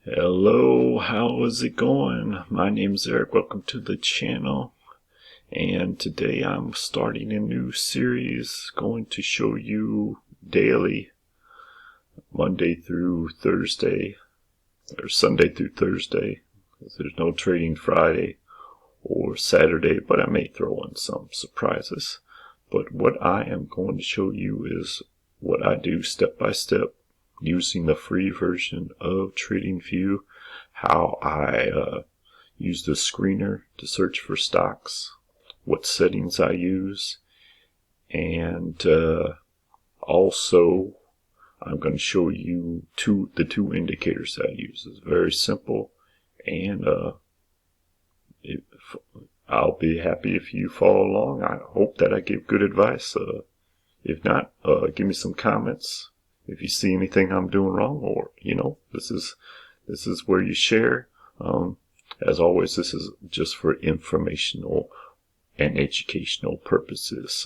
Hello, how is it going? My name's Eric. Welcome to the channel. And today I'm starting a new series going to show you daily, Monday through Thursday, or Sunday through Thursday. There's no trading Friday or Saturday, but I may throw in some surprises. But what I am going to show you is what I do step by step using the free version of TradingView, how I use the screener to search for stocks, what settings I use, and also I'm going to show you the two indicators I use. It's very simple, and I'll be happy if you follow along. I hope that I give good advice. If not, give me some comments if you see anything I'm doing wrong, or this is where you share. As always, this is just for informational and educational purposes.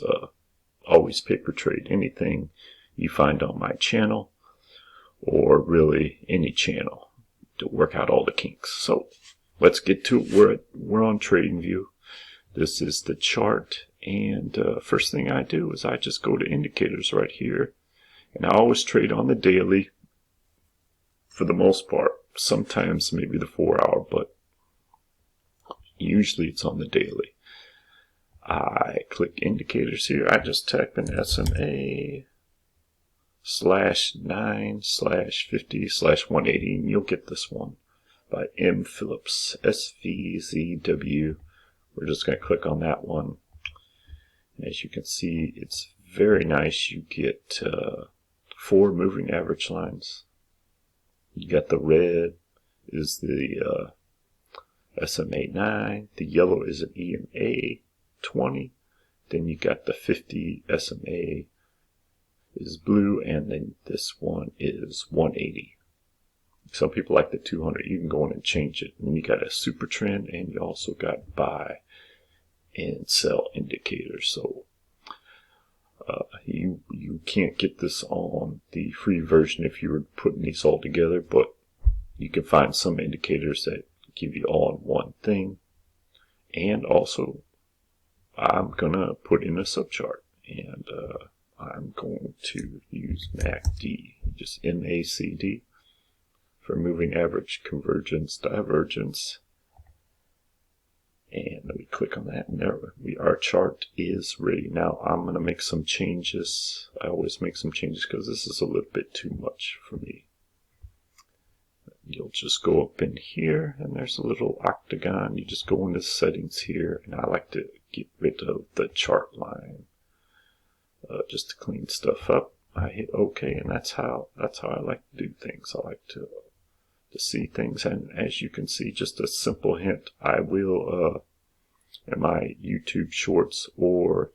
Always paper trade anything you find on my channel, or really any channel, to work out all the kinks. So let's get to it. We're on TradingView. This is the chart, and first thing I do is I just go to indicators right here, and I always trade on the daily for the most part. Sometimes maybe the 4-hour, but usually it's on the daily. I click indicators here. I just type in SMA /9/50/180, and you'll get this one by M. Phillips, SVZW. We're just going to click on that one. As you can see, it's very nice. You get 4 moving average lines. You got the red is the SMA 9, the yellow is an EMA 20, then you got the 50 SMA is blue, and then this one is 180. Some people like the 200. You can go in and change it. And you got a super trend, and you also got buy and sell indicators. So you can't get this on the free version if you were putting these all together, but you can find some indicators that give you all in one thing. And also, I'm gonna put in a subchart, and I'm going to use MACD, just MACD, for moving average, convergence, divergence. And we click on that, and there our chart is ready. Now I'm going to make some changes. I always make some changes because this is a little bit too much for me. You'll just go up in here, and there's a little octagon. You just go into settings here, and I like to get rid of the chart line just to clean stuff up. I hit OK, and that's how I like to do things. I like to see things, and as you can see, just a simple hint, I will in my YouTube shorts or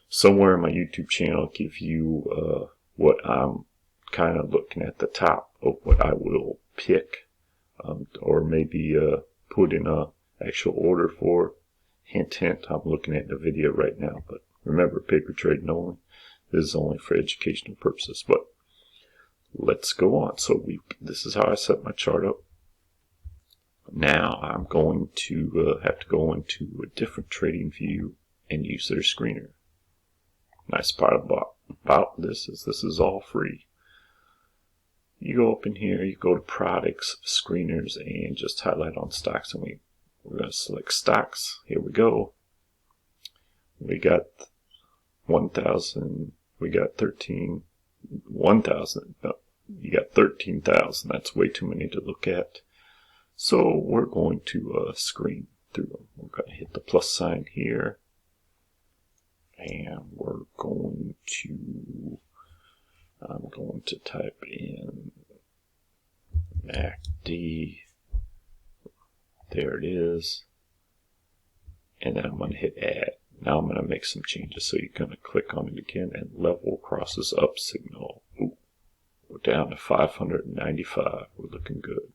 somewhere in my YouTube channel give you what I'm kind of looking at the top of what I will pick, or maybe put in a actual order for. Hint, hint, I'm looking at the video right now, but remember, paper trading only. This is only for educational purposes, but let's go on. So this is how I set my chart up. Now I'm going to have to go into a different trading view and use their screener. Nice part about this is all free. You go up in here, you go to products, screeners, and just highlight on stocks, and we're going to select stocks. Here we go. We got 1,000. We got 1,000. No, you got 13,000. That's way too many to look at. So we're going to screen through them. We're going to hit the plus sign here, and we're going to. I'm going to type in MACD. There it is. And then I'm going to hit add. Now I'm going to make some changes. So you're going to click on it again, and level crosses up signal. Ooh, we're down to 595. We're looking good.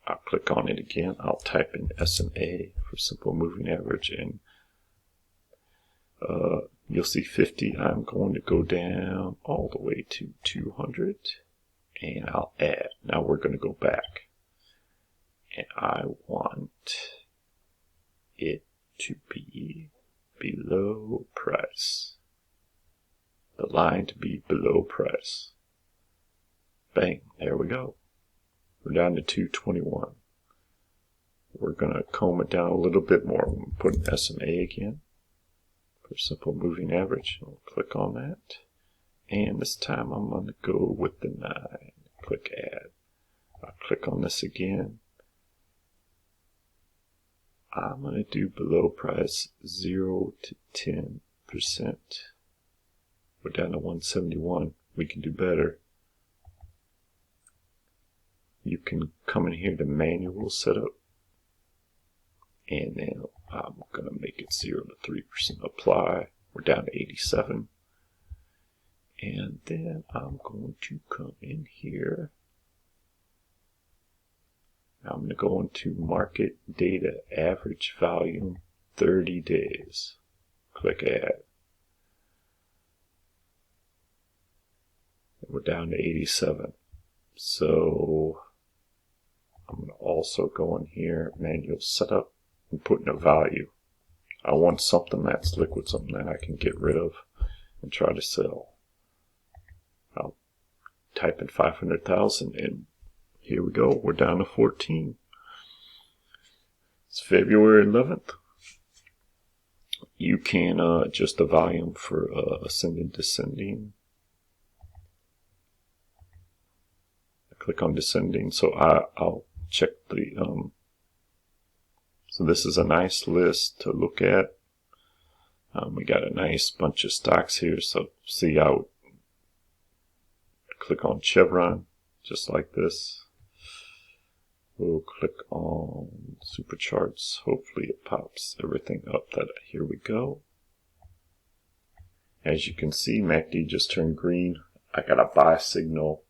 I'll click on it again. I'll type in SMA for simple moving average, and you'll see 50. I'm going to go down all the way to 200, and I'll add. Now we're going to go back, and I want it to be below price. The line to be below price. Bang, there we go. We're down to 221. We're going to comb it down a little bit more. We're going to put an SMA again for simple moving average. I'll click on that. And this time I'm going to go with the 9. Click add. I'll click on this again. I'm going to do below price 0 to 10%. We're down to 171. We can do better. You can come in here to manual setup, and then I'm going to make it 0 to 3% apply. We're down to 87. And then I'm going to come in here. I'm going to go into market data average volume 30 days. Click add. And we're down to 87. So I'm going to also go in here, manual setup, and put in a value. I want something that's liquid, something that I can get rid of and try to sell. I'll type in 500,000 and here we go. We're down to 14. It's February 11th. You can adjust the volume for ascending, descending. I click on descending, so I'll check the. So this is a nice list to look at. We got a nice bunch of stocks here. So see, I would click on Chevron, just like this. We'll click on super charts. Hopefully it pops everything up. Here we go. As you can see, MACD just turned green. I got a buy signal.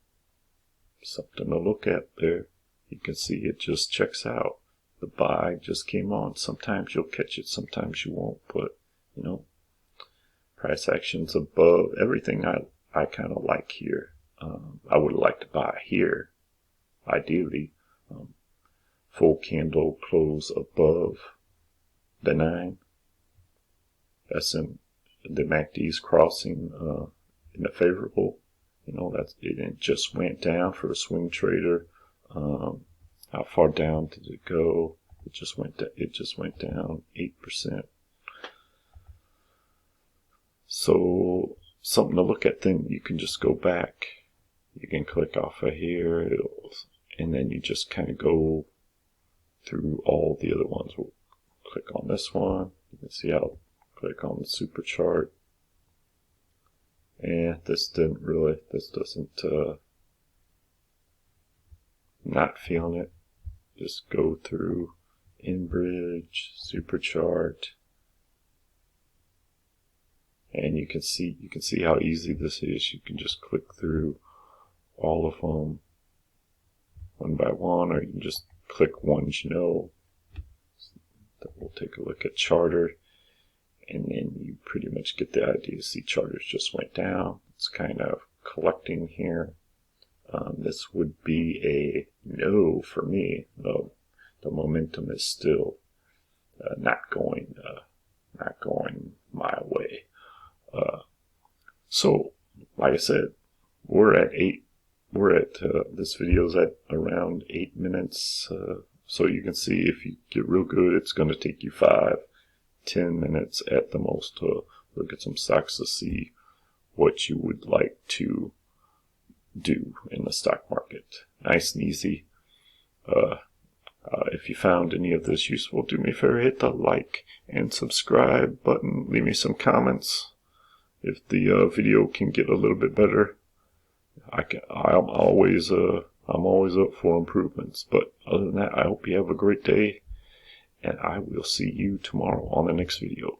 Something to look at there. You can see it just checks out. The buy just came on. Sometimes you'll catch it, sometimes you won't. But, you know, price action's above everything I kind of like here. I would like to buy here, ideally. Full candle close above the 9. That's in the MACD's crossing in the favorable. You know, it just went down for a swing trader. How far down did it go? It just went down 8%. So something to look at. Then you can just go back. You can click off of here, and then you just kind of go through all the other ones. We'll click on this one. You can see I'll click on the super chart. And this doesn't, not feeling it. Just go through Enbridge, super chart. And you can see how easy this is. You can just click through all of them one by one, or you can just click ones you know. Then we'll take a look at Charter, and then you pretty much get the idea. See, Charters just went down. It's kind of collecting here. This would be a no for me. No, the momentum is still not going my way. So, like I said, this video's at around 8 minutes. So you can see if you get real good, it's going to take you 5-10 minutes at the most to look at some stocks to see what you would like to do in the stock market. Nice and easy. If you found any of this useful, do me a favor, hit the like and subscribe button. Leave me some comments. If the video can get a little bit better, I'm always up for improvements. But other than that, I hope you have a great day, and I will see you tomorrow on the next video.